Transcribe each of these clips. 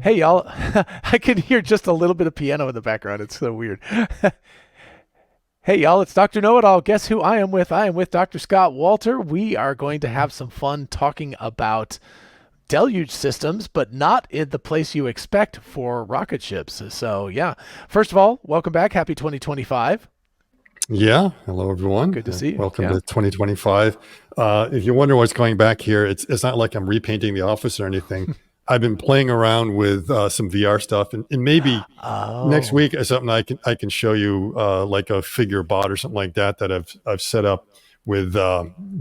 Hey, y'all. I can hear just a little bit of piano in the background. It's so weird. Hey, y'all. It's Dr. Know-It-All. Guess who I am with? I am with Dr. Scott Walter. We are going to have some fun talking about deluge systems, but not in the place you expect for rocket ships. So, yeah. First of all, welcome back. Happy 2025. Yeah. Hello, everyone. Good to see you. Welcome to 2025. If you wonder what's going back here, it's not like I'm repainting the office or anything. I've been playing around with some VR stuff, and maybe next week or something I can show you like a figure bot or something like that I've set up with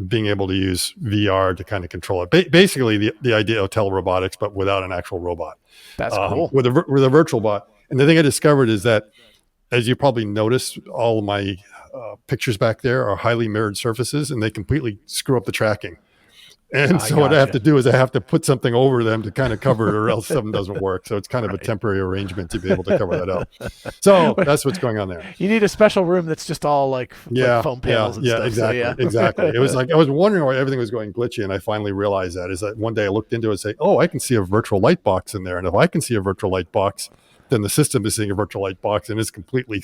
being able to use VR to kind of control it. Basically, the idea of telerobotics, but without an actual robot. That's cool. With a virtual bot. And the thing I discovered is that, as you probably noticed, all of my pictures back there are highly mirrored surfaces, and they completely screw up the tracking. And so what I have to do is I have to put something over them to kind of cover it, or else something doesn't work. So it's kind of a temporary arrangement to be able to cover that up. So that's what's going on there. You need a special room that's just all like foam panels and stuff. Exactly. So, Exactly. It was like, I was wondering why everything was going glitchy. And I finally realized that is that one day I looked into it and say, oh, I can see a virtual light box in there. And if I can see a virtual light box, then the system is seeing a virtual light box and is completely,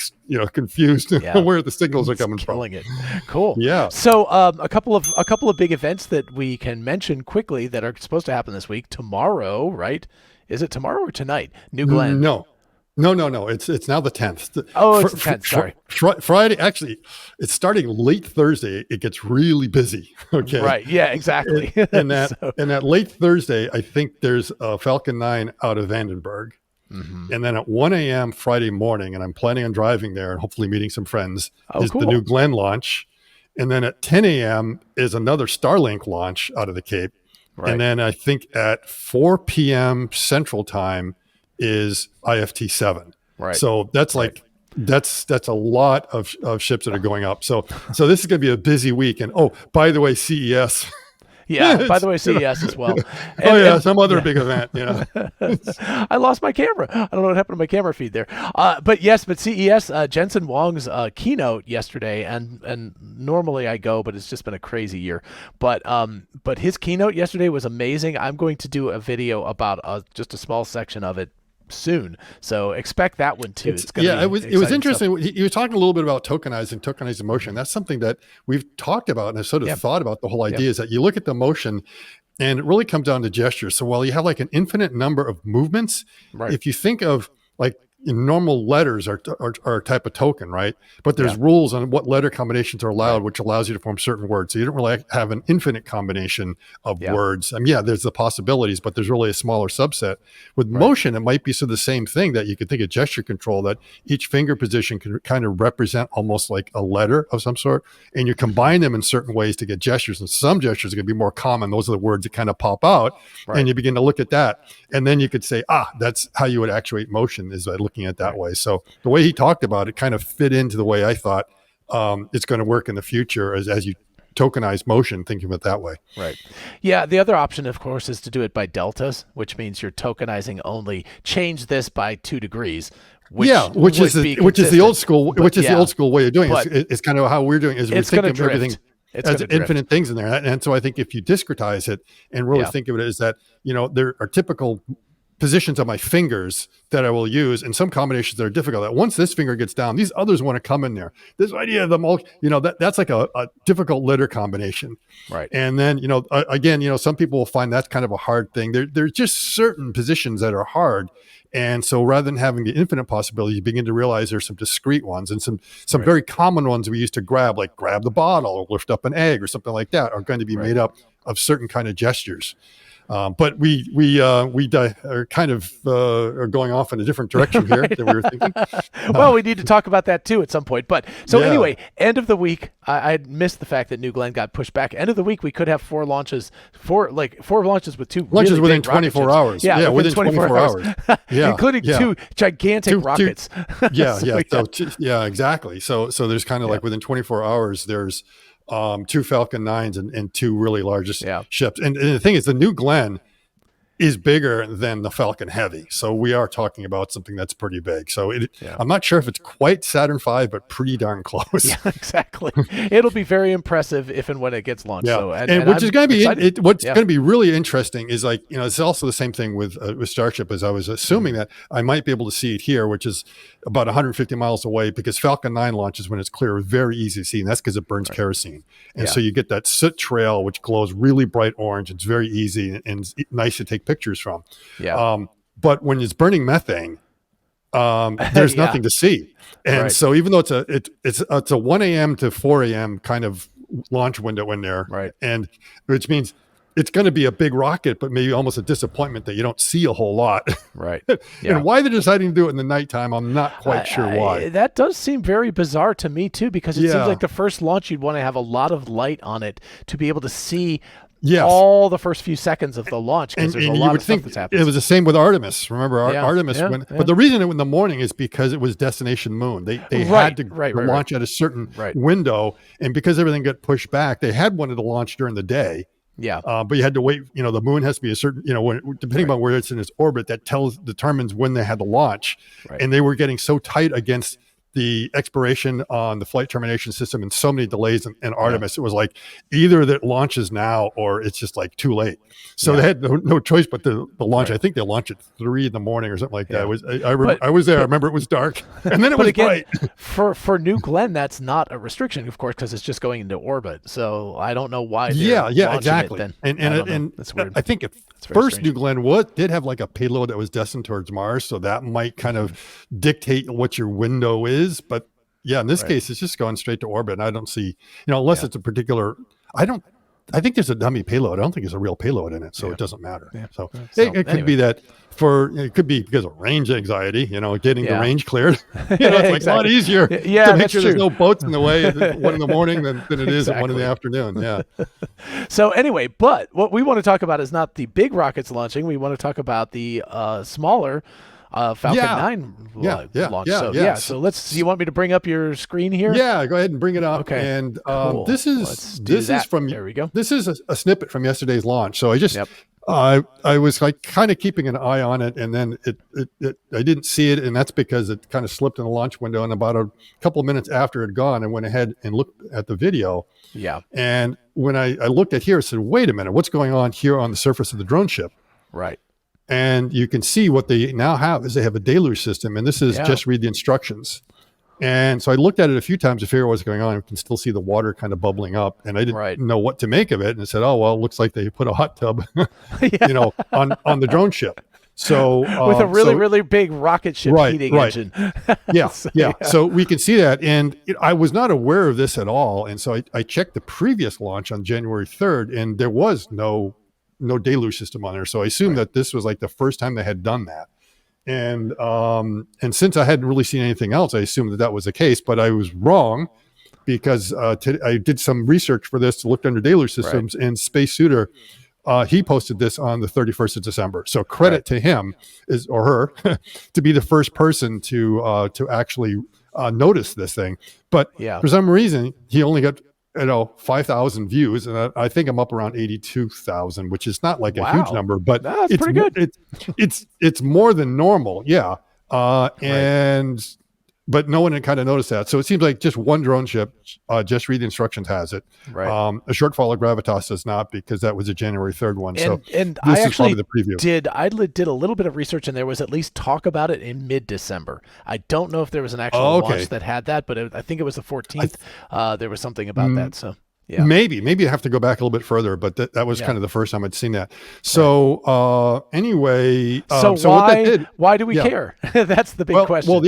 confused where the signals are coming from. It. Cool. Yeah. So a couple of big events that we can mention quickly that are supposed to happen this week. Tomorrow, right? Is it tomorrow or tonight? New Glenn. No. It's now the 10th. Oh, it's the 10th. Sorry. Friday. Actually, it's starting late Thursday. It gets really busy. Okay. Right. Yeah. Exactly. And that late Thursday, I think there's a Falcon 9 out of Vandenberg. Mm-hmm. And then at 1 a.m. Friday morning, and I'm planning on driving there and hopefully meeting some friends, is the New Glenn launch. And then at 10 a.m. is another Starlink launch out of the Cape. Right. And then I think at 4 p.m. Central Time is IFT 7. Right. So that's like that's a lot of ships that are going up. So this is going to be a busy week. And by the way, CES. Yeah. By the way, CES as well. And, some other big event. I lost my camera. I don't know what happened to my camera feed there. But CES, Jensen Huang's keynote yesterday, and normally I go, but it's just been a crazy year. But his keynote yesterday was amazing. I'm going to do a video about just a small section of it soon, so expect that one too. It was interesting. He was talking a little bit about tokenized motion. That's something that we've talked about, and I sort of thought about. The whole idea is that you look at the motion and it really comes down to gestures. So while you have like an infinite number of movements, if you think of like normal letters are a type of token, right? But there's rules on what letter combinations are allowed, which allows you to form certain words. So you don't really have an infinite combination of words. There's the possibilities, but there's really a smaller subset. With motion, it might be the same thing, that you could think of gesture control, that each finger position can kind of represent almost like a letter of some sort, and you combine them in certain ways to get gestures. And some gestures are going to be more common. Those are the words that kind of pop out, and you begin to look at that. And then you could say, that's how you would actuate motion, is by looking at that way. So the way he talked about it kind of fit into the way I thought it's going to work in the future as you tokenize motion, thinking of it that way. Right. Yeah. The other option, of course, is to do it by deltas, which means you're tokenizing only. Change this by 2 degrees. Which is the old school way of doing it. It's kind of how we're doing it. We think of everything as infinite things in there. And so I think if you discretize it and really think of it as that, there are typical positions of my fingers that I will use, and some combinations that are difficult. That once this finger gets down, these others want to come in there. This idea of them all, that's like a difficult letter combination. Right. And then, again, some people will find that's kind of a hard thing. There's just certain positions that are hard. And so rather than having the infinite possibilities, you begin to realize there's some discrete ones, and some very common ones we used to grab, like grab the bottle or lift up an egg or something like that, are going to be made up of certain kind of gestures. But we are kind of are going off in a different direction here than we were thinking. Well, we need to talk about that too at some point. But anyway, end of the week, I missed the fact that New Glenn got pushed back. End of the week, we could have 4 launches with 2 launches really within big 24 hours. Yeah, within 24 hours. Including 2 gigantic rockets. Exactly. So there's kind of like within 24 hours, there's 2 Falcon 9s and 2 really large ships. And the thing is, the New Glenn is bigger than the Falcon Heavy. So we are talking about something that's pretty big. So I'm not sure if it's quite Saturn V, but pretty darn close. Yeah, exactly. It'll be very impressive if and when it gets launched. Yeah. So, and which is going to be, what's going to be really interesting is like, it's also the same thing with Starship, as I was assuming that I might be able to see it here, which is about 150 miles away, because Falcon 9 launches when it's clear, very easy to see. And that's because it burns kerosene. And so you get that soot trail, which glows really bright orange. It's very easy and it's nice to take pictures from. Yeah. But when it's burning methane, there's nothing to see. And so even though it's a 1 a.m. to 4 a.m. kind of launch window in there, and which means it's going to be a big rocket, but maybe almost a disappointment that you don't see a whole lot. Right. And why they're deciding to do it in the nighttime, I'm not quite sure why. That does seem very bizarre to me too, because it seems like the first launch, you'd want to have a lot of light on it to be able to see all the first few seconds of the launch, because there's a lot of stuff that's happening. It was the same with Artemis. Remember, Artemis went, but the reason it went in the morning is because it was destination moon. They had to launch at a certain window, and because everything got pushed back, they had wanted to launch during the day. But you had to wait. The moon has to be a certain, depending on where it's in its orbit, that determines when they had to launch. And they were getting so tight against the expiration on the flight termination system and so many delays in Artemis. It was like either that launches now or it's just like too late. So they had no choice but to launch. I think they launched at 3 a.m. or something like that. I was there. I remember it was dark, and then it was bright. For New Glenn, that's not a restriction, of course, because it's just going into orbit. So I don't know why. Exactly. It then. And that's weird. I think first New Glenn did have like a payload that was destined towards Mars, so that might kind of dictate what your window is. But in this case, it's just going straight to orbit. And I don't see, unless it's a particular, I think there's a dummy payload. I don't think there's a real payload in it, so it doesn't matter. So it could be that it could be because of range anxiety, getting the range cleared. It's like a lot easier to make sure there's no boats in the way at 1 a.m. than it is at 1 p.m. Yeah. So anyway, but what we want to talk about is not the big rockets launching. We want to talk about the smaller Falcon 9 launch. So do you want me to bring up your screen here? Yeah, go ahead and bring it up. Okay. And cool. This is from, there we go. This is a snippet from yesterday's launch. So I just, I was like kind of keeping an eye on it, and then I didn't see it. And that's because it kind of slipped in the launch window. And about a couple of minutes after it had gone, I went ahead and looked at the video. Yeah. And when I looked at here, I said, wait a minute, what's going on here on the surface of the drone ship? Right. And you can see what they now have is they have a deluge system, and this is just read the instructions. And so I looked at it a few times to figure out what's going on. You can still see the water kind of bubbling up, and I didn't know what to make of it. And I said, oh, well, it looks like they put a hot tub, on the drone ship. So with a really big rocket ship heating engine. So we can see that. And I was not aware of this at all. And so I checked the previous launch on January 3rd, and there was no deluge system on there. So I assumed that this was like the first time they had done that. And since I hadn't really seen anything else, I assumed that was the case, but I was wrong, because I did some research for this, looked under deluge systems, and Space Suitor, he posted this on the 31st of December. So credit to him or her to be the first person to actually notice this thing. But for some reason, he only got 5,000 views, and I think I'm up around 82,000, which is not like a huge number, but that's pretty good. It's more than normal, but no one had kind of noticed that. So it seems like just one drone ship, just read the instructions, has it. A shortfall of Gravitas does not, because that was a January 3rd one. And this I is actually the preview. I did a little bit of research, and there was at least talk about it in mid-December. I don't know if there was an actual launch that had that, but I think it was the 14th. There was something about that. So maybe I have to go back a little bit further, but that was kind of the first time I'd seen that. So anyway, so why do we care? That's the big question. So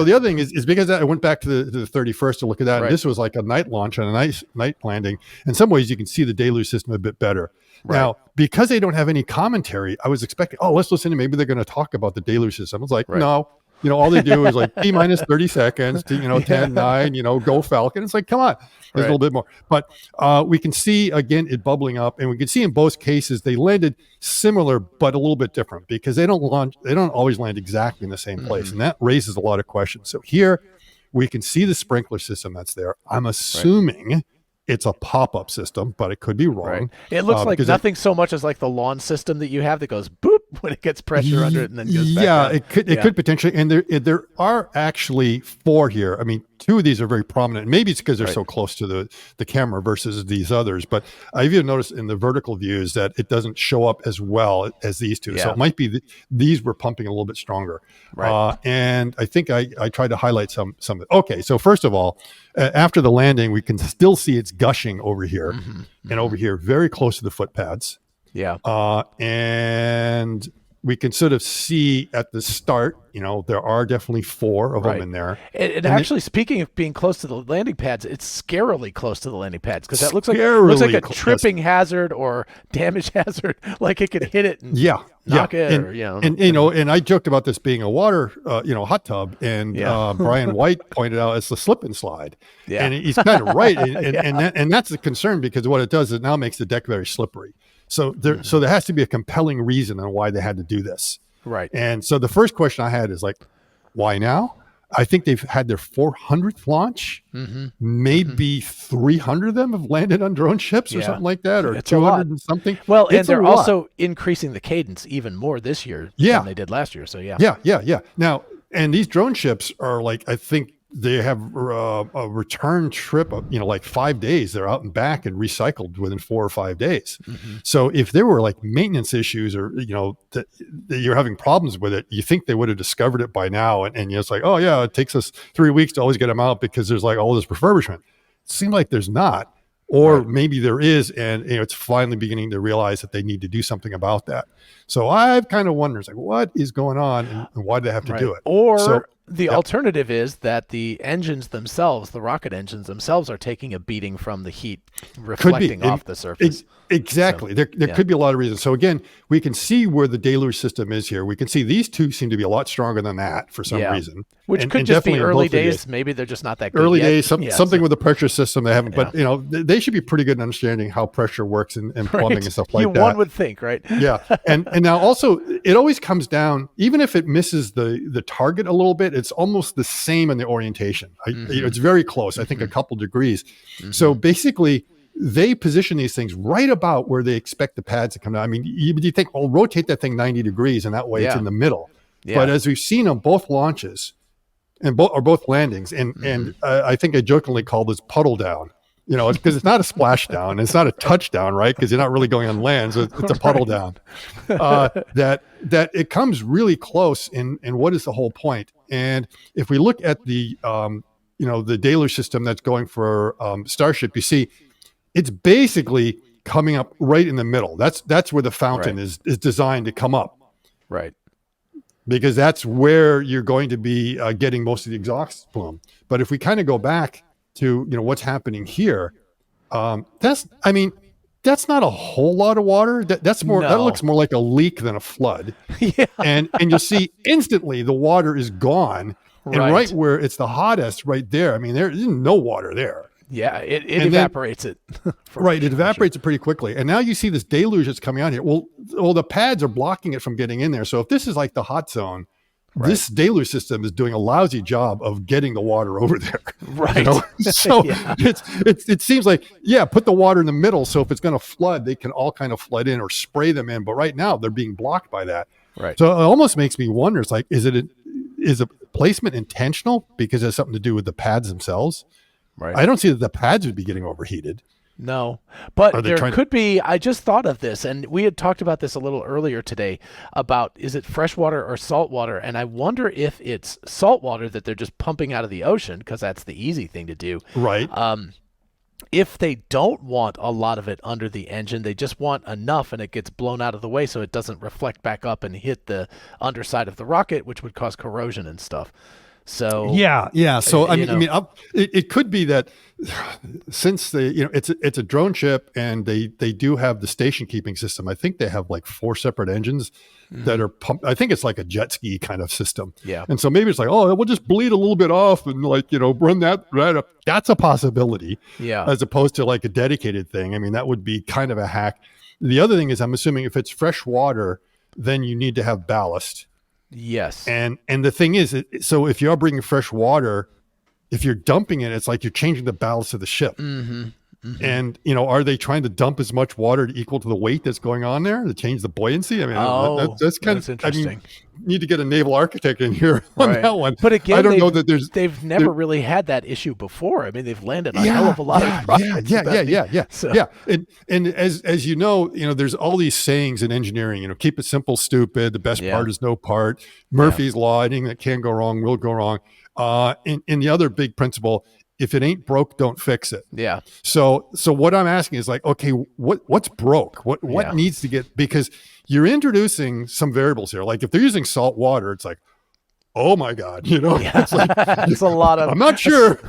the other thing is because I went back to the 31st to look at that, and this was like a night launch and a night landing. In some ways, you can see the deluge system a bit better. Now, because they don't have any commentary, I was expecting, let's listen to, maybe they're going to talk about the deluge system. I was like, no. All they do is like T minus 30 seconds to, 10, 9, go Falcon. It's like, come on, there's a little bit more. But we can see, again, it bubbling up, and we can see in both cases, they landed similar, but a little bit different, because they don't always land exactly in the same place. And that raises a lot of questions. So here we can see the sprinkler system that's there. I'm assuming it's a pop-up system, but it could be wrong. Right. It looks like nothing so much as like the lawn system that you have that goes boop when it gets pressure under it and then goes back down. It could potentially, and there are actually 4 here. I mean, 2 of these are very prominent. Maybe it's because they're so close to the camera versus these others, but I've even noticed in the vertical views that it doesn't show up as well as these 2. So it might be these were pumping a little bit stronger. Right. And I think I tried to highlight some of it. Okay, so first of all, after the landing, we can still see it's gushing over here and over here, very close to the foot pads. Yeah. And we can sort of see at the start, there are definitely 4 of them in there. And actually, speaking of being close to the landing pads, it's scarily close to the landing pads because that looks like a tripping hazard or damage hazard, like it could hit it and knock it. And I joked about this being a water, hot tub, and Brian White pointed out it's the slip and slide. Yeah. And he's kind of right. And that's the concern, because what it does is it now makes the deck very slippery. So there has to be a compelling reason on why they had to do this. Right. And so the first question I had is like, why now? I think they've had their 400th launch. Maybe 300 of them have landed on drone ships or something like that, or it's 200 and something. Well, and they're also increasing the cadence even more this year than they did last year. So yeah. Now, and these drone ships are like, I think they have a return trip of, like 5 days. They're out and back and recycled within 4 or 5 days. So if there were like maintenance issues or, that you're having problems with it, you think they would have discovered it by now. And it's like, oh yeah, it takes us 3 weeks to always get them out because there's like all this refurbishment. It seems like there's not, or maybe there is. And it's finally beginning to realize that they need to do something about that. So I've kind of wondered, like, what is going on and why do they have to do it? Or the alternative is that the engines themselves, the rocket engines themselves, are taking a beating from the heat reflecting off the surface. Exactly. So, there could be a lot of reasons. So again, we can see where the deluge system is here. We can see these 2 seem to be a lot stronger than that for some reason. Which could just be early days. Maybe they're just not that good early yet. days, something with the pressure system they haven't. But they should be pretty good in understanding how pressure works and plumbing and stuff like that. One would think, right? Yeah. And now also, it always comes down, even if it misses the target a little bit, it's almost the same in the orientation. It's very close. I think a couple degrees. So basically, they position these things right about where they expect the pads to come down. I mean, you think, rotate that thing 90 degrees and that way it's in the middle. Yeah. But as we've seen on both launches and both landings, and I think I jokingly called this puddle down, because it's not a splash down, it's not a touchdown, right? Because you're not really going on land, so it's a puddle down. That it comes really close. And what is the whole point? And if we look at the the deluge system that's going for Starship, you see it's basically coming up right in the middle. That's where the fountain is designed to come up. Right. Because that's where you're going to be getting most of the exhaust plume. But if we kind of go back to what's happening here, that's not a whole lot of water. That looks more like a leak than a flood. And you'll see instantly the water is gone. And right where it's the hottest, right there. I mean, there's no water there. Yeah, it evaporates it. It evaporates it pretty quickly. And now you see this deluge that's coming out here. Well, the pads are blocking it from getting in there. So if this is like the hot zone, this deluge system is doing a lousy job of getting the water over there. Right. So it seems like, put the water in the middle. So if it's going to flood, they can all kind of flood in or spray them in. But right now they're being blocked by that. Right. So it almost makes me wonder, it's like, is a placement intentional because it has something to do with the pads themselves? Right. I don't see that the pads would be getting overheated. No, but there could be. I just thought of this, and we had talked about this a little earlier today about, is it freshwater or saltwater? And I wonder if it's saltwater that they're just pumping out of the ocean, because that's the easy thing to do. Right. If they don't want a lot of it under the engine, they just want enough and it gets blown out of the way so it doesn't reflect back up and hit the underside of the rocket, which would cause corrosion and stuff. So So it could be that since it's a drone ship and they do have the station keeping system. I think they have like 4 separate engines that are pumped. I think it's like a jet ski kind of system. Yeah. And so maybe it's like, we'll just bleed a little bit off and run that right up. That's a possibility. Yeah. As opposed to like a dedicated thing. I mean, that would be kind of a hack. The other thing is, I'm assuming if it's fresh water, then you need to have ballast. Yes. And the thing is, so if you are bringing fresh water, if you're dumping it, it's like you're changing the ballast of the ship. And, are they trying to dump as much water to equal to the weight that's going on there to change the buoyancy? I mean, that's kind of interesting. I mean, need to get a naval architect in here on that one. But again, I don't know that they've never really had that issue before. I mean, they've landed a hell of a lot of rockets. Yeah. And as you know, there's all these sayings in engineering, keep it simple, stupid. The best part is no part. Murphy's Law, anything that can go wrong will go wrong. And the other big principle, if it ain't broke, don't fix it. Yeah. So what I'm asking is like, okay, what's broke? What needs to get, because you're introducing some variables here. Like if they're using salt water, it's like, oh my God, it's like, it's a lot of, I'm not sure.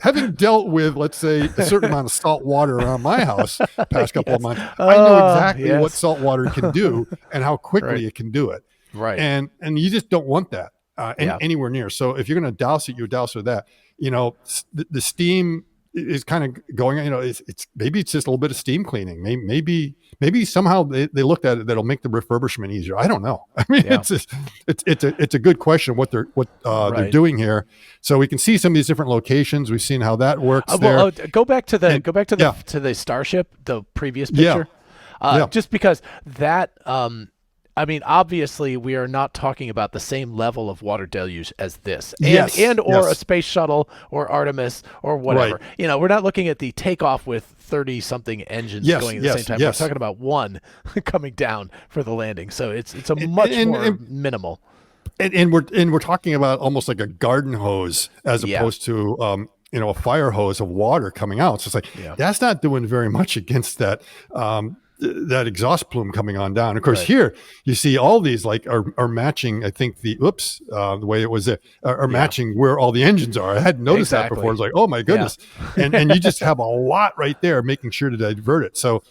Having dealt with, let's say, a certain amount of salt water around my house past couple of months, I know exactly what salt water can do and how quickly it can do it. Right. And you just don't want that anywhere near. So if you're going to douse it, you douse with that. The steam is kind of going, it's maybe it's just a little bit of steam cleaning. Maybe somehow they looked at it that'll make the refurbishment easier. I don't know. I mean, it's a good question what they're doing here. So we can see some of these different locations. We've seen how that works there. Go back to the Starship, the previous picture. Just because that I mean, obviously, we are not talking about the same level of water deluge as this, or a space shuttle or Artemis or whatever. Right. We're not looking at the takeoff with 30-something engines going at the same time. We're talking about one coming down for the landing, so it's a much more minimal. And we're talking about almost like a garden hose as opposed to a fire hose of water coming out. So it's like that's not doing very much against that. That exhaust plume coming on down. Of course, here you see all these like are matching. I think the way it was are matching where all the engines are. I hadn't noticed that before. It's like, oh my goodness, and you just have a lot right there, making sure to divert it. So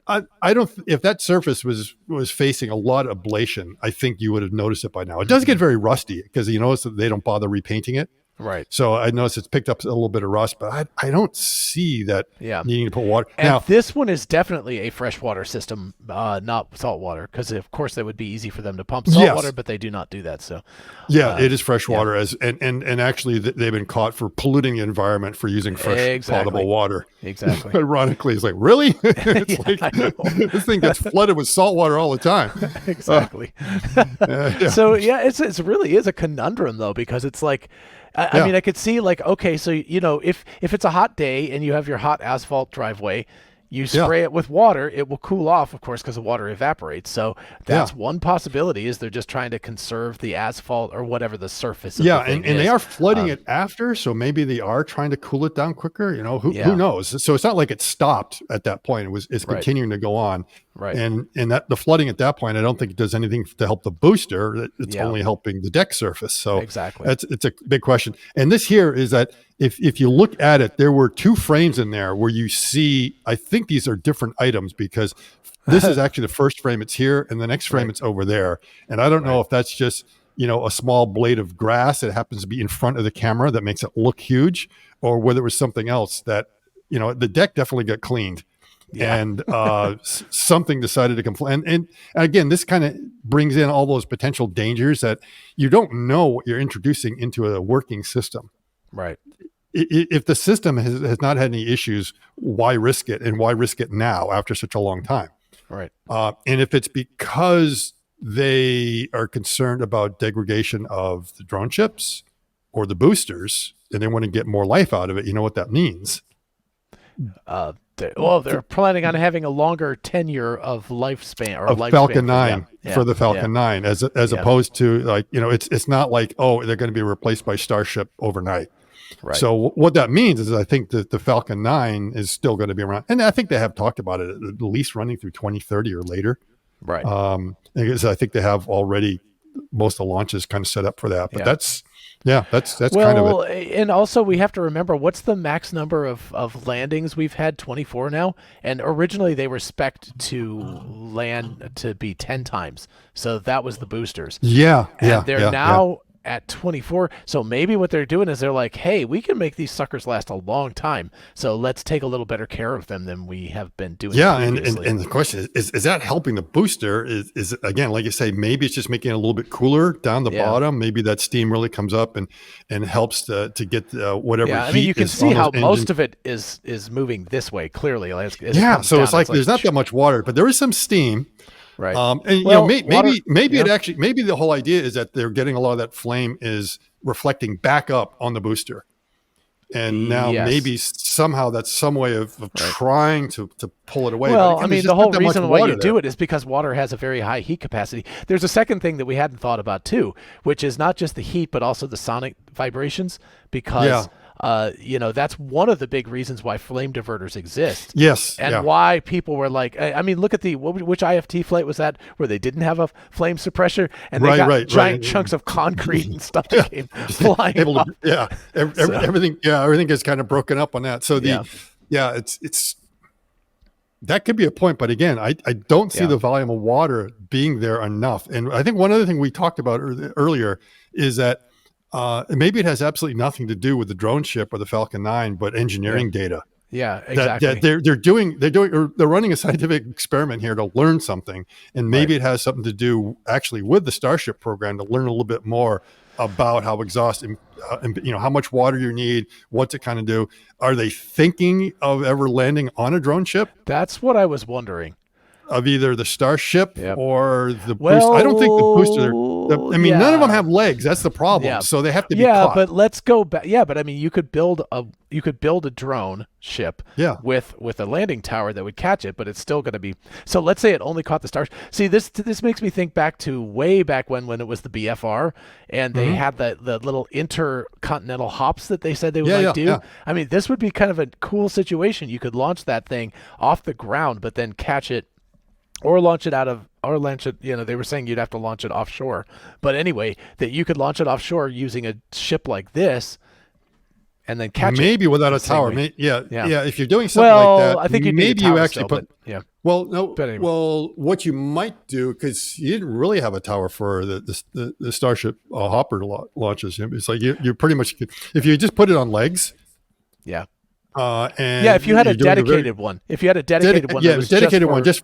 I don't. If that surface was facing a lot of ablation, I think you would have noticed it by now. It does get very rusty because you notice that they don't bother repainting it. Right. So I noticed it's picked up a little bit of rust, but I don't see that needing to put water. And now, this one is definitely a freshwater system, not saltwater, because of course that would be easy for them to pump saltwater, but they do not do that. So it is freshwater and actually they've been caught for polluting the environment for using fresh potable water. Exactly. Ironically, it's like, really? It's like this thing gets flooded with salt water all the time. Exactly. So it really is a conundrum though, because it's like, I mean, I could see like, okay, so, if it's a hot day and you have your hot asphalt driveway, you spray it with water, it will cool off, of course, because the water evaporates. So that's one possibility, is they're just trying to conserve the asphalt or whatever the surface of the thing and they are flooding it after, so maybe they are trying to cool it down quicker. Who knows? So it's not like it stopped at that point. It's continuing to go on. Right. And that the flooding at that point, I don't think it does anything to help the booster. It's only helping the deck surface. So it's a big question. And this here is that if you look at it, there were 2 frames in there where you see, I think these are different items, because this is actually the first frame, it's here, and the next frame it's over there. And I don't know if that's just, a small blade of grass that happens to be in front of the camera that makes it look huge, or whether it was something else that, the deck definitely got cleaned. And something decided to come. And again, this kind of brings in all those potential dangers that you don't know what you're introducing into a working system. Right. If the system has not had any issues, why risk it? And why risk it now after such a long time? Right. And if it's because they are concerned about degradation of the drone chips or the boosters, and they want to get more life out of it, you know what that means? They're planning on having a longer tenure of lifespan or lifespan Falcon 9 for the Falcon 9, as opposed to like, it's not like, they're going to be replaced by Starship overnight. Right. So what that means is I think that the Falcon 9 is still going to be around. And I think they have talked about it at least running through 2030 or later. Right. I think they have already most of the launches kind of set up for that. But that's kind of it. And also we have to remember, what's the max number of landings we've had? 24 now. And originally they were spec'd to land to be 10 times. So that was the boosters. Yeah. And they're now at 24. So maybe what they're doing is they're like, hey, we can make these suckers last a long time. So let's take a little better care of them than we have been doing. Yeah. And the question is that helping the booster? Is again, like you say, maybe it's just making it a little bit cooler down the bottom. Maybe that steam really comes up and helps to get whatever. Yeah. I mean, you can see how most of it is moving this way clearly. So it's like there's not that much water, but there is some steam. Right. And maybe it actually, maybe the whole idea is that they're getting a lot of that flame is reflecting back up on the booster. And now maybe somehow that's some way of trying to pull it away. Well, I mean, the whole reason why you do it is because water has a very high heat capacity. There's a second thing that we hadn't thought about too, which is not just the heat, but also the sonic vibrations, because that's one of the big reasons why flame diverters exist. Yes. And why people were like, I mean, look at which IFT flight was that where they didn't have a flame suppressor and they got giant chunks of concrete and stuff that came flying off. Everything gets kind of broken up on that. So it's that could be a point, but again, I don't see the volume of water being there enough. And I think one other thing we talked about earlier is that maybe it has absolutely nothing to do with the drone ship or the Falcon 9, but engineering data. Yeah, exactly. That they're running a scientific experiment here to learn something, and maybe it has something to do actually with the Starship program to learn a little bit more about how exhausting, how much water you need, what to kind of do. Are they thinking of ever landing on a drone ship? That's what I was wondering. Of either the Starship or the booster. I don't think the booster. None of them have legs. That's the problem. Yeah. So they have to be caught. But let's go back. Yeah, but I mean, you could build a drone ship with a landing tower that would catch it, but it's still going to be. So let's say it only caught the stars. See, this makes me think back to way back when it was the BFR and they had the little intercontinental hops that they said they would do. Yeah. I mean, this would be kind of a cool situation. You could launch that thing off the ground, but then catch it. They were saying you'd have to launch it offshore. But anyway, that you could launch it offshore using a ship like this and then catch it. Maybe without a tower. If you're doing something like that, I think maybe you actually put. Well, no. But anyway. Well, what you might do, because you didn't really have a tower for the Starship hopper launches. It's like you pretty much, if you just put it on legs. Yeah. If you had a dedicated one, just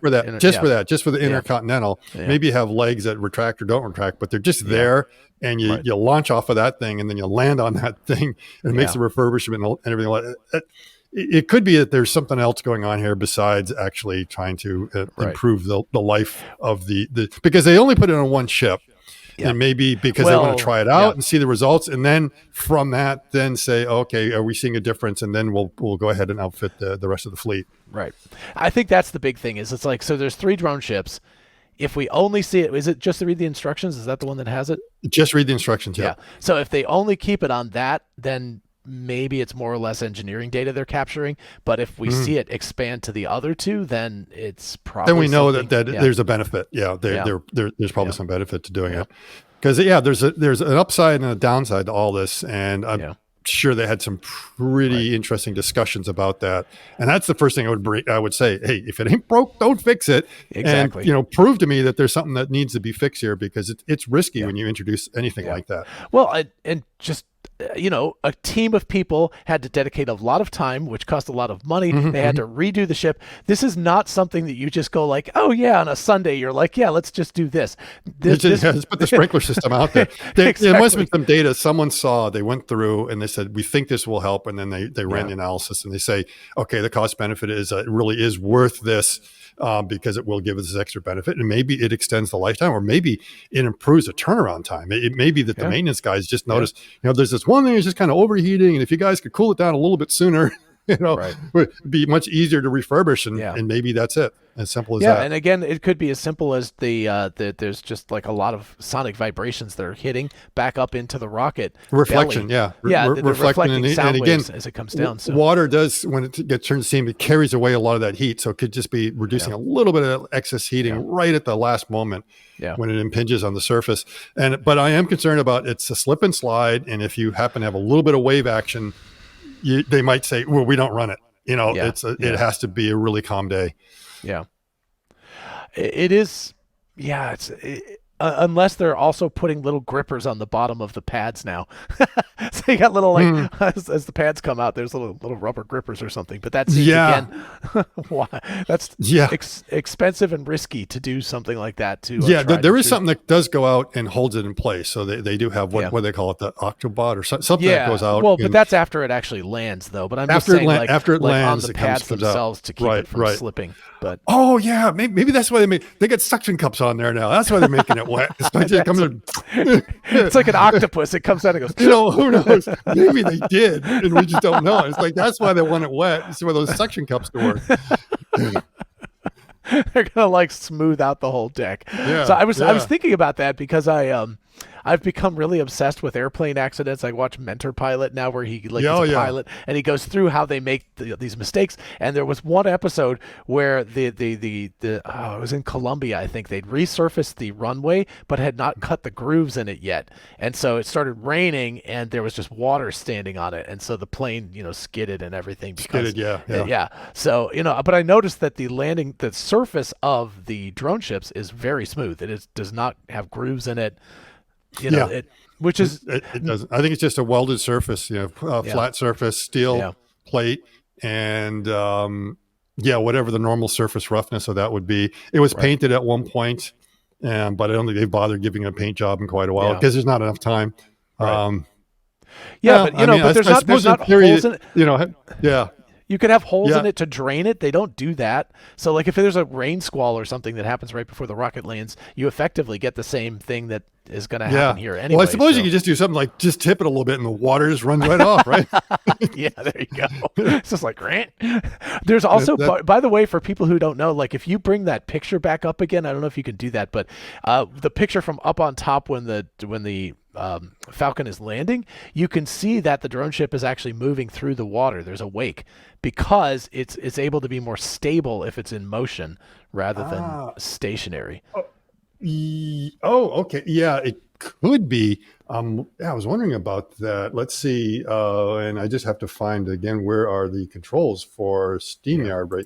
for the intercontinental, maybe you have legs that retract or don't retract, but they're just there, and you launch off of that thing, and then you land on that thing, and it makes the refurbishment and everything like that. It could be that there's something else going on here besides actually trying to improve the life of the because they only put it on one ship. And maybe because they want to try it out and see the results. And then from that, then say, okay, are we seeing a difference? And then we'll go ahead and outfit the rest of the fleet. Right. I think that's the big thing is it's like, so there's 3 drone ships. If we only see it, is it just to read the instructions? Is that the one that has it? Just read the instructions. Yeah. So if they only keep it on that, then maybe it's more or less engineering data they're capturing. But if we see it expand to the other 2, then it's probably then we know that there's a benefit. There's probably some benefit to doing it because there's an upside and a downside to all this, and I'm sure they had some pretty interesting discussions about that. And that's the first thing I would say, hey, if it ain't broke, don't fix it. Exactly. And prove to me that there's something that needs to be fixed here, because it's risky when you introduce anything like that. Well, and just a team of people had to dedicate a lot of time, which cost a lot of money. They had to redo the ship. This is not something that you just go like, oh yeah, on a Sunday, you're like, yeah, let's just do this. Let's put the sprinkler system out there. There must have been some data someone saw, they went through and they said, we think this will help. And then they ran the analysis and they say, okay, the cost benefit is it really is worth this. Because it will give us this extra benefit, and maybe it extends the lifetime, or maybe it improves the turnaround time. It may be that the maintenance guys just noticed, there's this one thing that's just kind of overheating, and if you guys could cool it down a little bit sooner, it would be much easier to refurbish, and maybe that's it. As simple as that. And again, it could be as simple as there's just like a lot of sonic vibrations that are hitting back up into the rocket. Reflection, belly. Reflecting sound and again, waves as it comes down. So. Water does, when it gets turned to steam, it carries away a lot of that heat. So it could just be reducing a little bit of excess heating right at the last moment when it impinges on the surface. But I am concerned about it's a slip and slide, and if you happen to have a little bit of wave action, they might say, well, we don't run it. It has to be a really calm day. Yeah, it is. Yeah, unless they're also putting little grippers on the bottom of the pads now. So you got little as the pads come out, there's little rubber grippers or something. But that seems again, why that's expensive and risky to do something like that too. There is something that does go out and holds it in place. So they do have what they call it, the Octobot or something that goes out. Well, but that's after it actually lands, though. But I'm just saying, after it lands, on the pads themselves to keep it from slipping. But maybe that's why they get suction cups on there now. That's why they're making it wet. It's like an octopus. It comes out and goes. Who knows? Maybe they did, and we just don't know. It's like that's why they want it wet. See where those suction cups to work. They're gonna smooth out the whole deck. So I was thinking about that because I've become really obsessed with airplane accidents. I watch Mentor Pilot now, where he is a pilot, and he goes through how they make these mistakes. And there was one episode where it was in Colombia, I think. They'd resurfaced the runway, but had not cut the grooves in it yet. And so it started raining, and there was just water standing on it, and so the plane, skidded and everything. So but I noticed that the surface of the drone ships is very smooth. It does not have grooves in it. It doesn't. I think it's just a welded surface, flat surface, steel plate, and whatever the normal surface roughness of that would be. It was painted at one point, but I don't think they've bothered giving a paint job in quite a while because there's not enough time. But there's not holes in it. You could have holes in it to drain it. They don't do that. So if there's a rain squall or something that happens right before the rocket lands, you effectively get the same thing that is going to happen here anyway. Well, I suppose you could just do something like just tip it a little bit and the water just runs right off, right? Yeah, there you go. It's just Grant. There's also, by the way, for people who don't know, if you bring that picture back up again, I don't know if you can do that, but the picture from up on top when the Falcon is landing, you can see that the drone ship is actually moving through the water. There's a wake because it's able to be more stable if it's in motion rather than stationary. Okay. Yeah, it could be. I was wondering about that. Let's see. And I just have to find again, where are the controls for StreamYard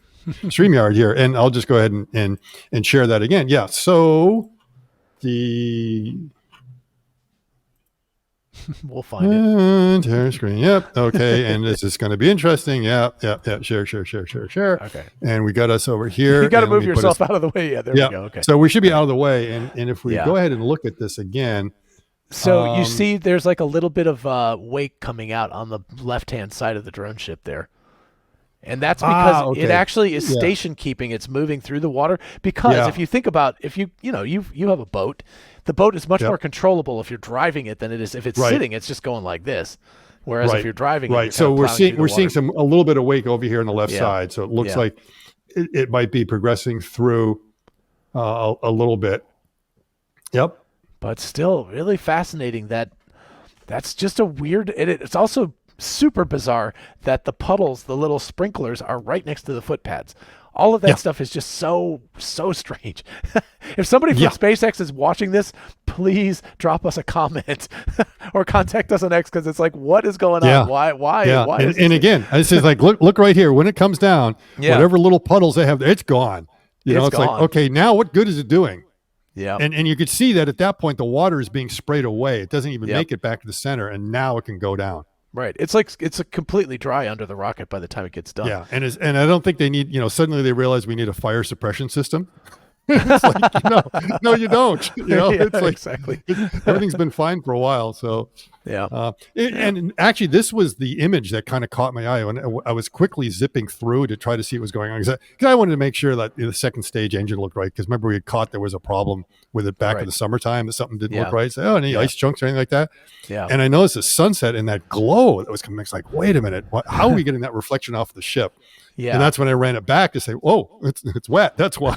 here. And I'll just go ahead and share that again. Yeah. So we'll find it. Entire screen. Yep. Okay. And this is going to be interesting. Yeah. Share. Okay. And we got us over here. You got to move yourself out of the way. Yeah. There we go. Okay. So we should be out of the way. And if we go ahead and look at this again. So you see there's a little bit of wake coming out on the left-hand side of the drone ship there. And that's because it actually is station keeping. It's moving through the water because if you think about, if you have a boat, the boat is much more controllable if you're driving it than it is if it's sitting. It's just going like this. Whereas if you're driving, it, so we're seeing a little bit of wake over here on the left side. So it looks like it might be progressing through a little bit. Yep. But still, really fascinating. That's just a weird. It's also super bizarre that the puddles, the little sprinklers, are right next to the footpads. All of that stuff is just so strange. If somebody from SpaceX is watching this, please drop us a comment or contact us on X, because it's what is going on? Why? And again, this is look right here. When it comes down, whatever little puddles they have there, it's gone. It's gone. Okay, now what good is it doing? Yeah. And you could see that at that point, the water is being sprayed away. It doesn't even make it back to the center, and now it can go down. Right. It's a completely dry under the rocket by the time it gets done. Yeah. And I don't think they need, suddenly they realize we need a fire suppression system. It's no, you don't. It's exactly. Everything's been fine for a while. So and actually, this was the image that kind of caught my eye when I was quickly zipping through to try to see what was going on, because I wanted to make sure that the second stage engine looked right. Because remember, we had caught there was a problem with it back in the summertime, that something didn't look right. So, any ice chunks or anything like that. Yeah. And I noticed the sunset and that glow that was coming. It's wait a minute, how are we getting that reflection off the ship? Yeah. And that's when I ran it back to say, "Whoa, it's wet. That's why."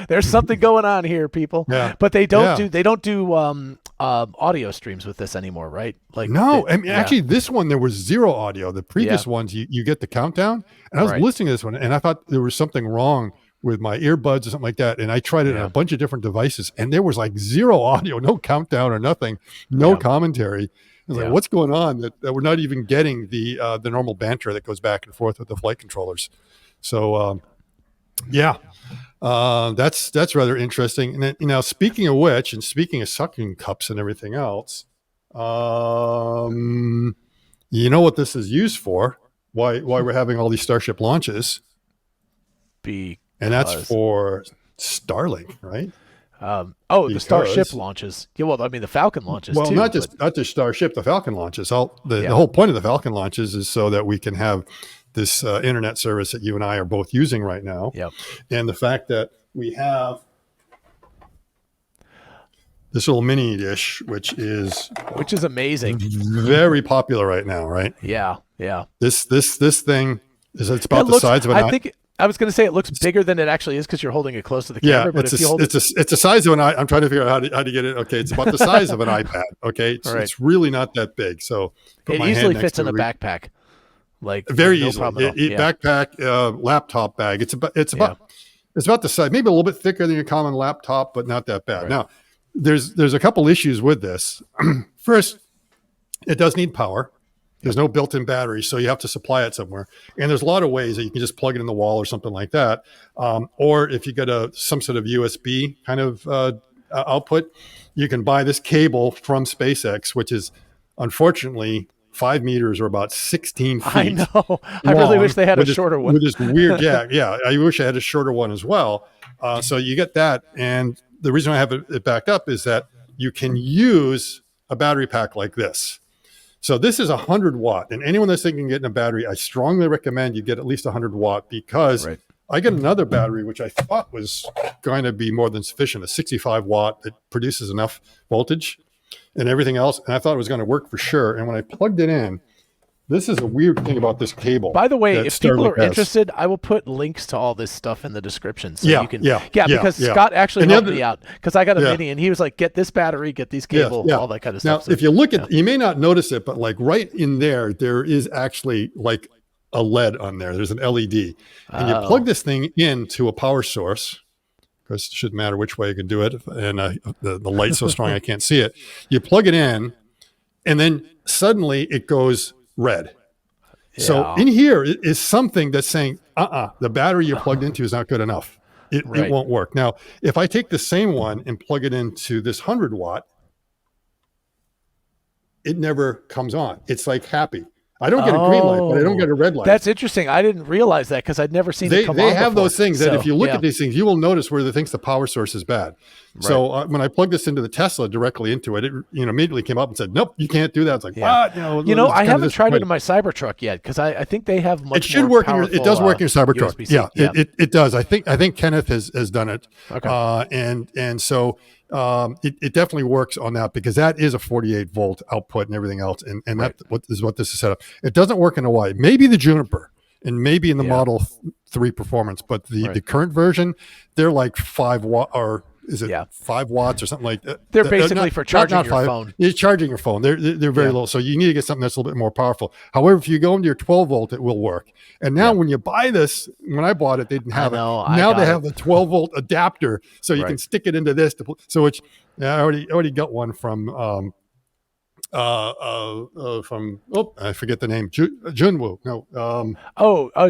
There's something going on here, people. Yeah. But they don't do audio streams with this anymore, right? Actually, this one there was zero audio. The previous ones you get the countdown, and I was listening to this one, and I thought there was something wrong with my earbuds or something like that. And I tried it on a bunch of different devices, and there was zero audio, no countdown or nothing, no commentary. I was what's going on that we're not even getting the normal banter that goes back and forth with the flight controllers. So Yeah. That's rather interesting. And then, speaking of which, and speaking of suction cups and everything else, you know what this is used for? Why we're having all these Starship launches? And that's for Starlink, right? The Starship launches. Yeah, well, I mean the Falcon launches too. Well, not just Starship, the Falcon launches. The whole point of the Falcon launches is so that we can have this internet service that you and I are both using right now. Yep. And the fact that we have this little mini dish, which is amazing, very popular right now, right? Yeah. This thing is about the size of an eye. I was going to say it looks bigger than it actually is because you're holding it close to the camera. Yeah, it's the size of an eye. I'm trying to figure out how to get it. Okay, it's about the size of an iPad. Okay, it's really not that big. So it easily fits in a backpack, like very easily. Backpack, laptop bag. It's about the size, maybe a little bit thicker than your common laptop, but not that bad. Right. Now, there's a couple issues with this. First, it does need power. There's no built-in battery, so you have to supply it somewhere. And there's a lot of ways that you can just plug it in the wall or something like that. Or if you get some sort of USB kind of output, you can buy this cable from SpaceX, which is unfortunately 5 meters or about 16 feet. I know. I really wish they had a shorter one. With this weird jack. Yeah, I wish I had a shorter one as well. So you get that. And the reason I have it backed up is that you can use a battery pack like this. So this is 100 watt, and anyone that's thinking of getting a battery, I strongly recommend you get at least 100 watt because I get another battery, which I thought was going to be more than sufficient, a 65 watt that produces enough voltage and everything else. And I thought it was going to work for sure. And when I plugged it in, this is a weird thing about this cable. By the way, if people are interested, I will put links to all this stuff in the description. So you can, because Scott actually helped me out because I got a mini and he was like, get this battery, get these cable, all that kind of stuff. Now, if you look at, you may not notice it, but like right in there is actually like a LED on there. There's an LED. And you plug this thing into a power source, because it shouldn't matter which way you can do it. And the light's so strong I can't see it. You plug it in and then suddenly it goes red. So in here is something that's saying, the battery you're plugged into is not good enough. It won't work. Now, if I take the same one and plug it into this 100 watt, it never comes on. It's like happy. I don't get a green light, but I don't get a red light. That's interesting. I didn't realize that because I'd never seen it come on They have before. those things that if you look at these things, you will notice where it thinks the power source is bad. Right. So when I plugged this into the Tesla directly into it, it immediately came up and said, "Nope, you can't do that." It's like, what? I haven't tried it in my Cybertruck yet because I think they have much. It should more work. Powerful, it does work in your Cybertruck. USB-C. It does. I think Kenneth has done it. Okay. And so. It definitely works on that because that is a 48 volt output and everything else. And that's what this is set up. It doesn't work in Hawaii. Maybe the Juniper and maybe in the Model 3 Performance, but the current version, they're like 5 watt or is it 5 watts or something like that? They're basically for charging your phone. You're charging your phone. They're very low. So you need to get something that's a little bit more powerful. However, if you go into your 12 volt, it will work. And now when you buy this, when I bought it, they didn't have it. Now they have the 12 volt adapter. So you can stick it into this. I already got one from, I forget the name. Junwoo. No.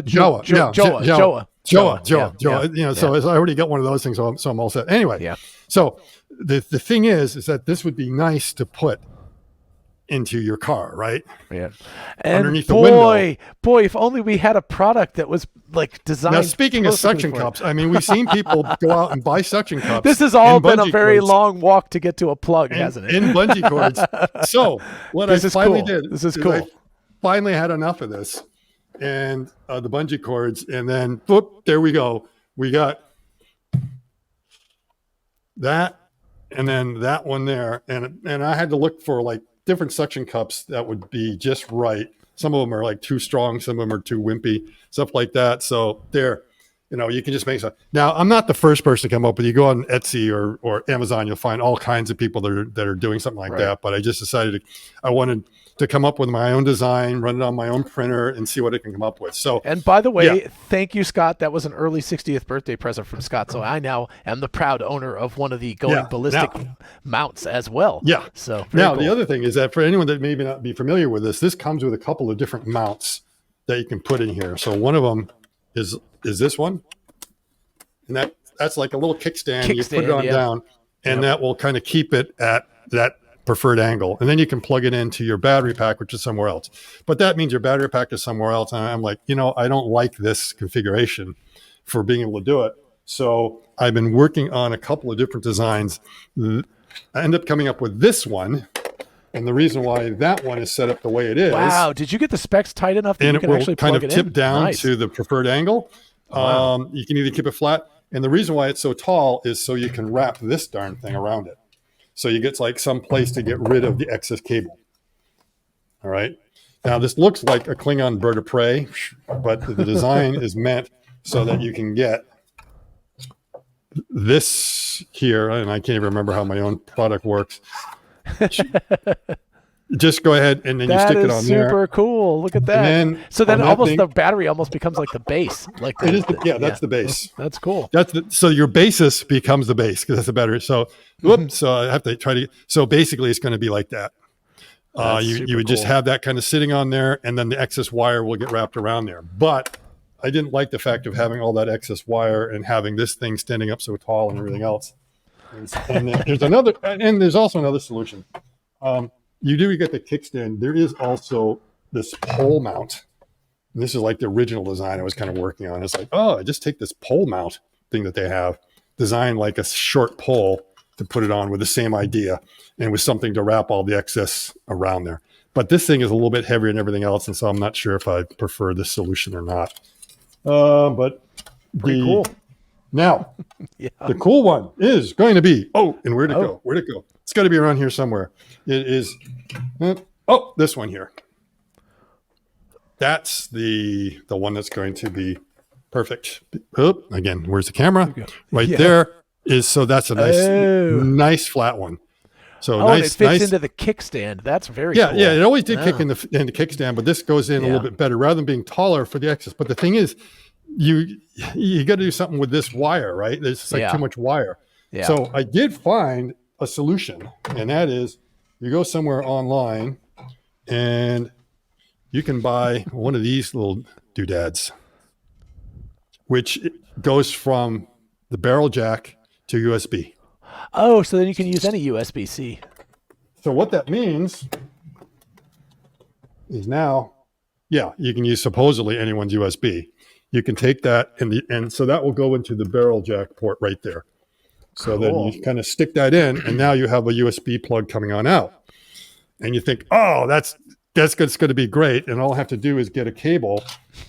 Joa. So I already got one of those things, so I'm all set. Anyway, so the thing is that this would be nice to put into your car, right? Yeah. And underneath the window. Boy, if only we had a product that was like designed. Now, speaking of suction cups, I mean, we've seen people go out and buy suction cups. This has all been a very long walk to get to a plug, hasn't it? In bungee cords. So what I finally did, this is cool. I finally had enough of this and the bungee cords, and then whoop, there we go. We got that, and then that one there, and I had to look for like different suction cups that would be just right. Some of them are like too strong, some of them are too wimpy, stuff like that. So there, you can just make some. Now, I'm not the first person to come up with. You go on Etsy or Amazon, you'll find all kinds of people that are doing something like that. But I just decided I wanted to come up with my own design, run it on my own printer, and see what it can come up with. So, and by the way, thank you, Scott. That was an early 60th birthday present from Scott. So I now am the proud owner of one of the going ballistic mounts as well. Yeah. So now cool. The other thing is that for anyone that maybe not be familiar with this comes with a couple of different mounts that you can put in here. So one of them is this one. and that's like a little kickstand. You put it on down, and that will kind of keep it at that preferred angle. And then you can plug it into your battery pack, which is somewhere else. But that means your battery pack is somewhere else. And I'm like, I don't like this configuration for being able to do it. So I've been working on a couple of different designs. I end up coming up with this one. And the reason why that one is set up the way it is. Wow. Did you get the specs tight enough that you can actually plug it in? And it will kind of tip down to the preferred angle. Wow. You can either keep it flat. And the reason why it's so tall is so you can wrap this darn thing around it. So you get like some place to get rid of the excess cable. All right. Now this looks like a Klingon bird of prey, but the design is meant so that you can get this here. And I can't even remember how my own product works. Just go ahead and then you stick it on there. Super cool. Look at that. So then almost the battery almost becomes like the base. Like it is. That's the base. That's cool. So your basis becomes the base because that's the battery. So so I have to try to. So basically, it's going to be like that. You would just have that kind of sitting on there, and then the excess wire will get wrapped around there. But I didn't like the fact of having all that excess wire and having this thing standing up so tall and everything else. And then there's also another solution. You get the kickstand. There is also this pole mount. And this is like the original design I was kind of working on. It's like, I just take this pole mount thing that they have, design like a short pole to put it on with the same idea and with something to wrap all the excess around there. But this thing is a little bit heavier than everything else. And so I'm not sure if I prefer this solution or not. But pretty cool. Now, the cool one is going to be, and where'd it go? Where'd it go? It's got to be around here somewhere. It is, this one here. That's the one that's going to be perfect. Again, where's the camera? Right there is, so that's a nice flat one. So and it fits into the kickstand. That's very cool. Yeah, it always did kick in the kickstand, but this goes in a little bit better rather than being taller for the excess. But the thing is, you got to do something with this wire, right? There's like too much wire. Yeah. So I did find a solution, and that is you go somewhere online and you can buy one of these little doodads, which goes from the barrel jack to USB. Oh, so then you can use any USB-C. So what that means is now, you can use supposedly anyone's USB. You can take that and so that will go into the barrel jack port right there. So then you kind of stick that in, and now you have a USB plug coming on out. And you think, that's going to be great. And all I have to do is get a cable,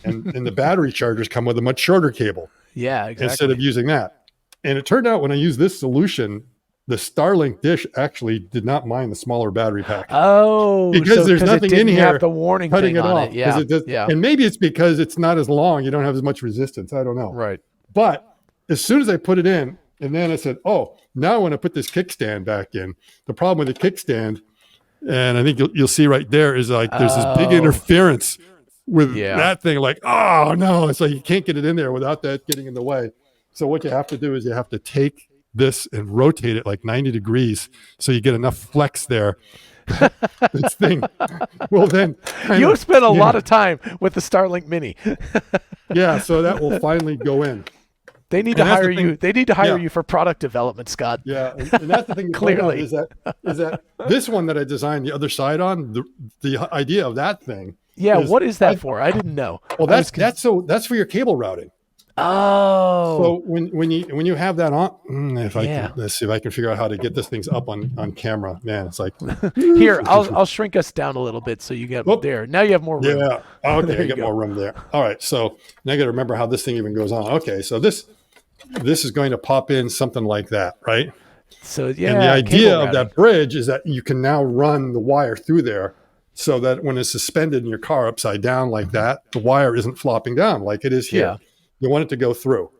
and the battery chargers come with a much shorter cable. Yeah, exactly. Instead of using that. And it turned out when I used this solution, the Starlink dish actually did not mind the smaller battery pack. Because there's nothing in here have the warning cutting thing it on off. It. And maybe it's because it's not as long. You don't have as much resistance. I don't know. Right. But as soon as I put it in, and then I said, now I want to put this kickstand back in. The problem with the kickstand, and I think you'll see right there, is like there's this big interference with that thing. Like, no, it's like you can't get it in there without that getting in the way. So what you have to do is you have to take this and rotate it like 90 degrees so you get enough flex there. This thing will then you spent a lot of time with the Starlink Mini. So that will finally go in. They need to hire you. They need to hire you for product development, Scott. Yeah, and that's the thing. Clearly, is that this one that I designed the other side on, the idea of that thing. Yeah, what is that for? I didn't know. Well, that's for your cable routing. So when you have that on, let's see if I can figure out how to get this thing's up on camera. Man, it's like here. I'll shrink us down a little bit so you get there. Now you have more room. Yeah. Okay, I get more room there. All right. So now I got to remember how this thing even goes on. Okay, so this is going to pop in something like that, right? So and the idea of that bridge is that you can now run the wire through there, so that when it's suspended in your car upside down like that, the wire isn't flopping down like it is here. Yeah. You want it to go through.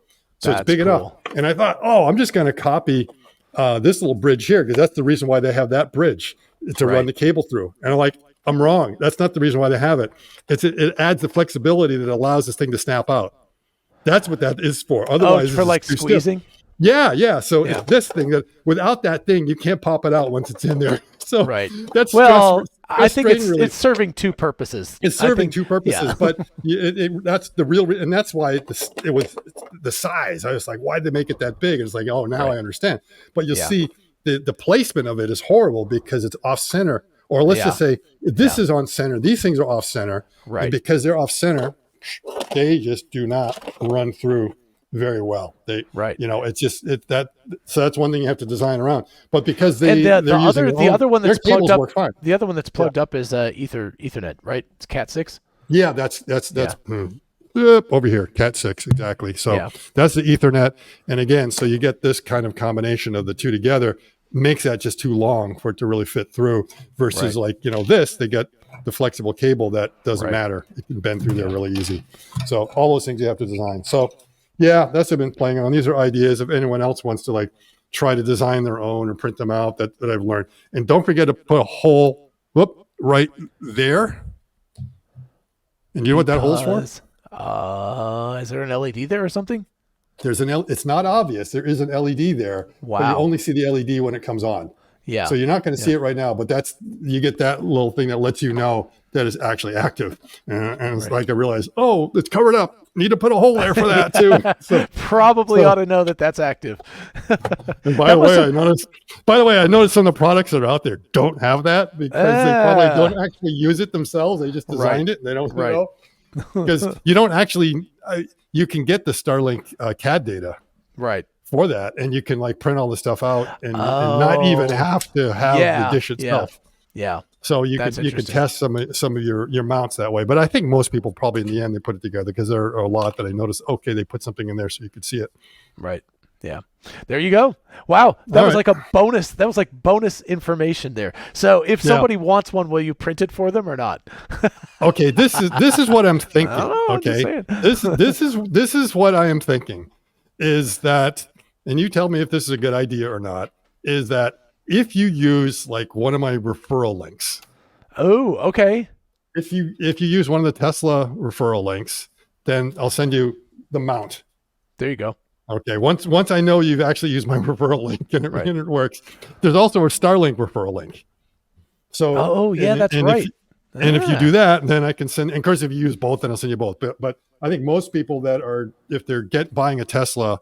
So it's big enough. And I thought, I'm just going to copy this little bridge here, because that's the reason why they have that bridge, to run the cable through. And I'm wrong. That's not the reason why they have it. It adds the flexibility that allows this thing to snap out. That's what that is for. Otherwise, for like squeezing? Yeah. So it's this thing that without that thing, you can't pop it out once it's in there. So that's I think it's serving two purposes. It's serving two purposes, but that's the real, and that's why it was the size. I was like, why'd they make it that big? It's like, oh, now I understand. But you'll see the placement of it is horrible because it's off center. Or let's just say this is on center. These things are off center, right? And because they're off center, they just do not run through very well. It's just so that's one thing you have to design around. But because the other one that's plugged up, up is Ethernet, right? It's Cat 6. Yeah, that's over here, Cat 6, exactly. So that's the Ethernet, and again, so you get this kind of combination of the two together, makes that just too long for it to really fit through. Versus they get the flexible cable that doesn't matter; it can bend through there really easy. So all those things you have to design. So. Yeah, that's what I've been playing on. These are ideas if anyone else wants to try to design their own or print them out that I've learned. And don't forget to put a hole right there. And you know what that hole's for? Is there an LED there or something? It's not obvious. There is an LED there. Wow. But you only see the LED when it comes on. Yeah. So you're not going to see it right now, but you get that little thing that lets you know that is actually active. And it's like I realized, it's covered up. Need to put a hole there for that too. So, Probably ought to know that that's active. And by the way, I noticed some of the products that are out there don't have that because they probably don't actually use it themselves. They just designed it and they don't know. Because you don't actually, you can get the Starlink CAD data. Right. For that, and you can print all the stuff out and not even have to have the dish itself. Yeah. So you can test some of your mounts that way. But I think most people probably in the end they put it together because there are a lot that I noticed. Okay, they put something in there so you could see it. Right. Yeah. There you go. Wow. That was like a bonus. That was like bonus information there. So if somebody wants one, will you print it for them or not? Okay. This is what I'm thinking. Okay. This is what I am thinking is that. And you tell me if this is a good idea or not, is that if you use one of my referral links. Oh, okay. If you use one of the Tesla referral links, then I'll send you the mount. There you go. Okay. Once I know you've actually used my referral link and it works, there's also a Starlink referral link. So that's right. If you do that, then I can send, and of course, if you use both, then I'll send you both. But I think most people that are, if they're buying a Tesla,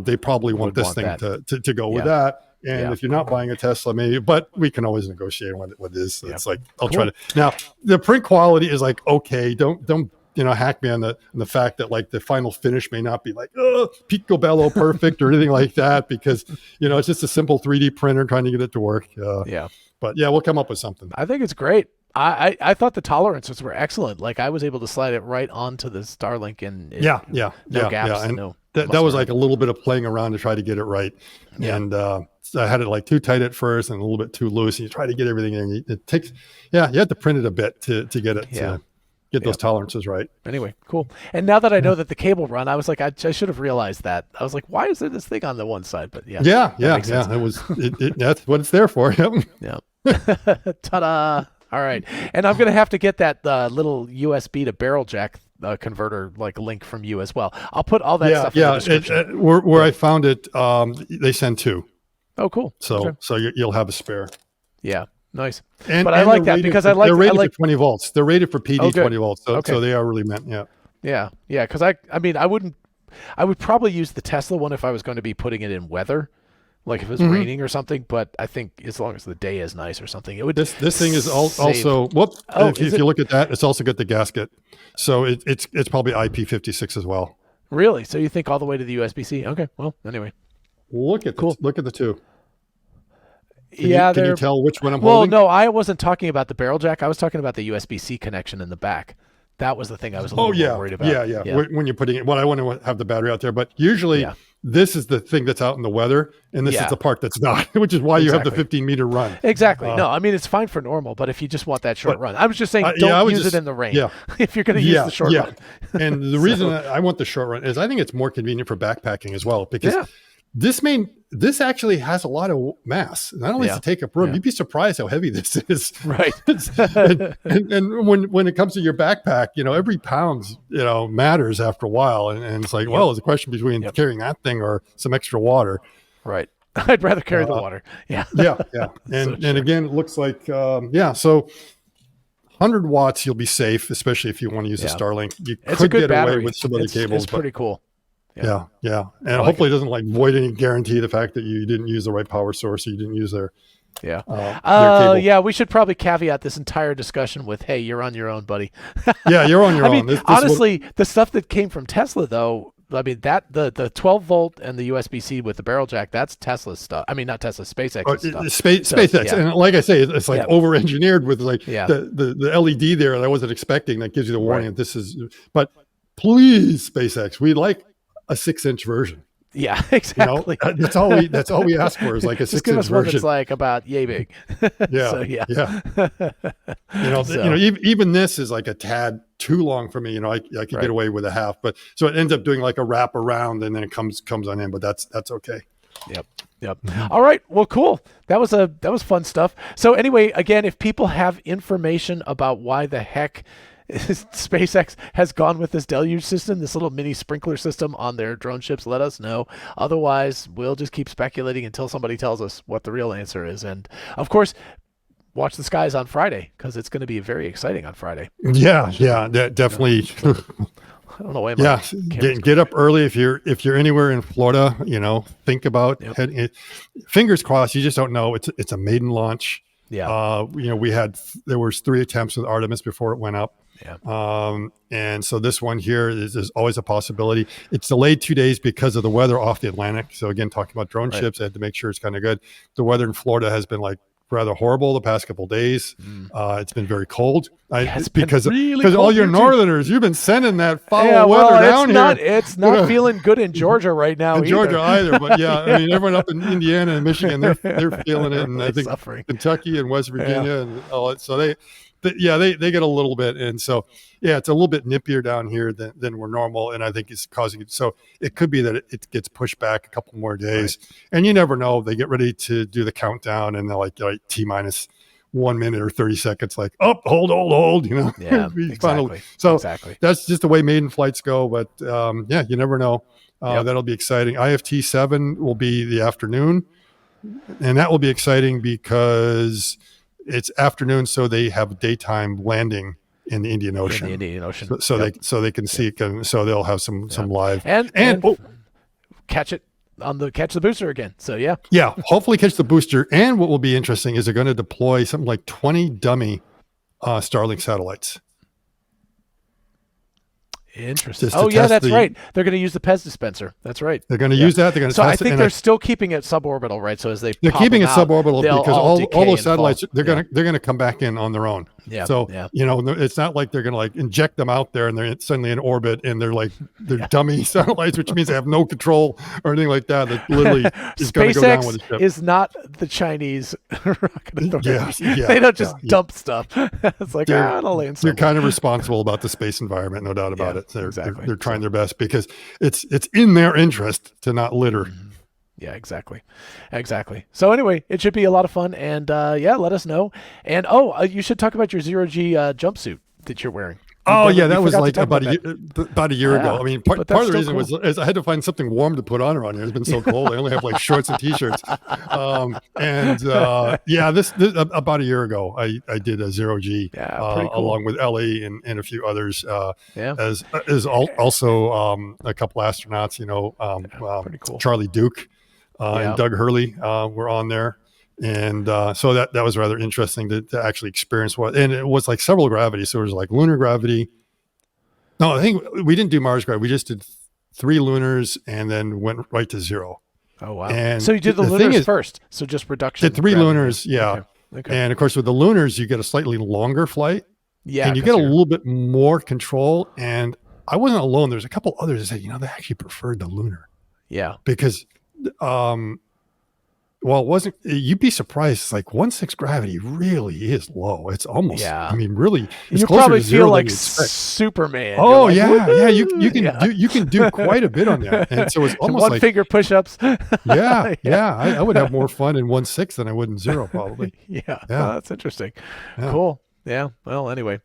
they probably want this thing to go with that. And if you're not buying a Tesla, maybe, but we can always negotiate what it is. So it's I'll try to. Now, the print quality is okay. Don't hack me on the fact that the final finish may not be picobello perfect or anything like that because it's just a simple 3D printer trying to get it to work. But we'll come up with something. I think it's great. I thought the tolerances were excellent. I was able to slide it right onto the Starlink and no gaps. And that was a little bit of playing around to try to get it right. Yeah. And I had it too tight at first and a little bit too loose. And you try to get everything in. It takes, you have to print it a bit to get it to get those tolerances right. Anyway, cool. And now that I know that the cable run, I was like, I should have realized that. I was like, why is there this thing on the one side? But it was. That's what it's there for. Yeah. Ta-da! All right, and I'm gonna have to get that little USB to barrel jack converter link from you as well. I'll put all that stuff in the description. Where I found it, they send two. Oh, cool. So you'll have a spare. Yeah, nice. But I like that because they're rated for 20 volts. They're rated for PD 20 volts. So they are really meant. Yeah. Because I would probably use the Tesla one if I was going to be putting it in weather. If it was raining or something, but I think as long as the day is nice or something, it would. This thing is also. If you look at that, it's also got the gasket, so it's probably IP56 as well. Really? So you think all the way to the USB-C? Okay. Well, anyway. Look at the two. Can you tell which one I'm Well, holding? no, I wasn't talking about the barrel jack. I was talking about the USB-C connection in the back. That was the thing I was a little more worried about. Yeah. When you're putting it, I want to have the battery out there, but usually this is the thing that's out in the weather, and this is the part that's not, which is why you have the 15-meter run. Exactly. No, it's fine for normal, but if you just want that short run, I was just saying don't use it in the rain. If you're going to use the short run. And the reason I want the short run is I think it's more convenient for backpacking as well because this actually has a lot of mass. Not only does it take up room, you'd be surprised how heavy this is. Right. and when it comes to your backpack, every pound, matters after a while. And it's well, it's a question between carrying that thing or some extra water. Right. I'd rather carry the water. Yeah. Yeah. And again, it looks like, so 100 watts, you'll be safe, especially if you want to use a Starlink. You could get battery. away with some other cables. It's pretty cool. Yeah. And hopefully it doesn't like void any guarantee the fact that you didn't use the right power source, or you didn't use their cable. We should probably caveat this entire discussion with, hey, you're on your own, buddy. Yeah, you're on your own. Honestly, the stuff that came from Tesla, though, I mean, that the 12 volt and the USB-C with the barrel jack, that's Tesla's stuff. I mean, not Tesla, SpaceX stuff. SpaceX. Yeah. And like I say, it's like over-engineered with like the LED there that I wasn't expecting that gives you the warning that this is, but please, SpaceX, we'd like a 6-inch version. Yeah, exactly. That's all we ask for is like a 6-inch version. Just give us one that's like about yay big. Even this is like a tad too long for me. I could get away with a half, but so it ends up doing like a wrap around and then it comes on in, but that's okay. Yep. All right. Well, cool. That was fun stuff. So anyway, again, if people have information about why the heck SpaceX has gone with this deluge system, this little mini sprinkler system on their drone ships, let us know. Otherwise, we'll just keep speculating until somebody tells us what the real answer is. And of course, watch the skies on Friday, because it's going to be very exciting on Friday. Yeah, definitely. I don't know why. Get up early if you're anywhere in Florida. Think about fingers crossed. You just don't know. It's a maiden launch. Yeah. There was 3 attempts with Artemis before it went up. Yeah. And so this one here is always a possibility. It's delayed 2 days because of the weather off the Atlantic. So again, talking about drone ships, I had to make sure it's kind of good. The weather in Florida has been like rather horrible the past couple of days. It's been very cold. Because all your northerners, you've been sending that foul weather down here. It's not feeling good in Georgia right now. Georgia either, but I mean, everyone up in Indiana and Michigan, they're feeling it, and I think suffering. Kentucky and West Virginia and all that. So they get a little bit, and so it's a little bit nippier down here than we're normal, and I think it's causing it. So it could be that it gets pushed back a couple more days, and you never know. They get ready to do the countdown, and they're like T-minus 1 minute or 30 seconds, like hold. Yeah, exactly. So that's just the way maiden flights go. But you never know. That'll be exciting. IFT 7 will be the afternoon, and that will be exciting because it's afternoon, so they have daytime landing in the Indian Ocean. So they can see it. So they'll have some live and catch the booster again. So hopefully catch the booster. And what will be interesting is they're going to deploy something like 20 dummy Starlink satellites. Interesting. That's right. They're going to use the Pez dispenser. That's right. They're going to use that. They're going to. So I think they're still keeping it suborbital, right? So as they're keeping it suborbital because all those satellites fall. they're going to come back in on their own. Yeah. So it's not like they're going to like inject them out there and they're suddenly in orbit and they're dummy satellites, which means they have no control or anything like that. That literally is going to go down with the ship. Is not the Chinese rocket authorities. They don't just dump stuff. It's like I'll land somewhere. They're kind of responsible about the space environment, no doubt about it. They're trying their best because it's in their interest to not litter. Yeah, exactly. So anyway, it should be a lot of fun, and let us know. And you should talk about your 0G jumpsuit that you're wearing. That was like about a year ago. I mean, part of the reason is I had to find something warm to put on around here. It's been so cold. I only have like shorts and t-shirts. This about a year ago, I did a 0G cool. Along with Ellie and a few others. As also a couple astronauts. Pretty cool. Charlie Duke and Doug Hurley were on there. And so that was rather interesting to actually experience and it was like several gravities. So it was like lunar gravity. No, I think we didn't do Mars gravity. We just did 3 lunars and then went right to 0. Oh, wow. And so you did the lunars first. So just reduction. Did 3 lunars. Yeah. Okay. And of course with the lunars, you get a slightly longer flight. Yeah. And you get a little bit more control. And I wasn't alone. There's a couple others that said, they actually preferred the lunar. Yeah. Because, it wasn't. You'd be surprised. Like 1.6 gravity really is low. It's almost. Yeah. I mean, really, it's you closer probably to 0 feel like than you expect. Superman. Oh yeah. You can do quite a bit on that. And so it's almost one finger push-ups. I would have more fun in 1.6 than I would in 0 probably. Well, that's interesting. Yeah. Cool. Yeah. Well, anyway.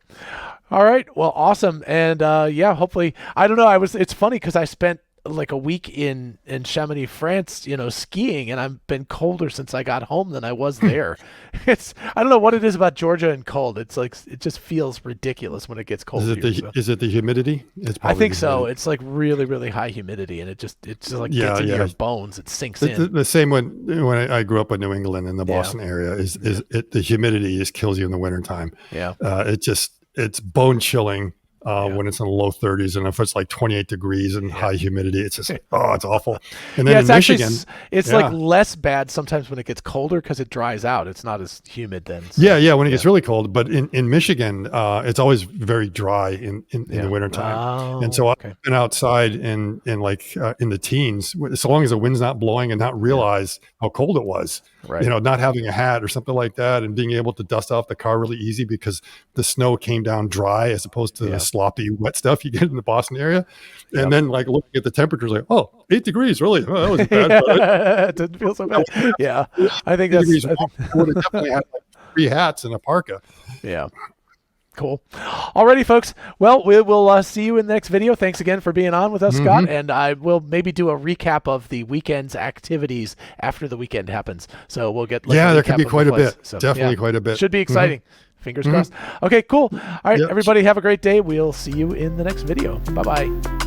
All right. Well, awesome. And hopefully, I don't know. It's funny because I spent like a week in Chamonix, France, skiing, and I've been colder since I got home than I was there. I don't know what it is about Georgia and cold. It's like, it just feels ridiculous when it gets cold. Is it the humidity? I think so. It's like really, really high humidity, and it just like gets into your bones. It sinks in. The same when I grew up in New England in the Boston area the humidity just kills you in the wintertime. Yeah. It's bone chilling. When it's in the low 30s, and if it's like 28 degrees and high humidity, it's just, it's awful. And then in Michigan, it's like less bad sometimes when it gets colder because it dries out. It's not as humid then. So, when it gets really cold. But in Michigan, it's always very dry in the wintertime. And so I've been outside in the teens, so long as the wind's not blowing and not realize how cold it was. Right. Not having a hat or something like that, and being able to dust off the car really easy because the snow came down dry as opposed to the sloppy wet stuff you get in the Boston area. And then like looking at the temperatures, like, 8 degrees, really? Oh, that wasn't bad. It didn't feel so bad. Yeah, I think that's. Would have definitely had like 3 hats and a parka. Yeah. Cool. Alrighty, folks. Well, we will see you in the next video. Thanks again for being on with us, Scott. And I will maybe do a recap of the weekend's activities after the weekend happens. So we'll get there could be quite a bit. So, definitely quite a bit. Should be exciting. Fingers crossed. Okay, cool. All right, everybody have a great day. We'll see you in the next video. Bye-bye.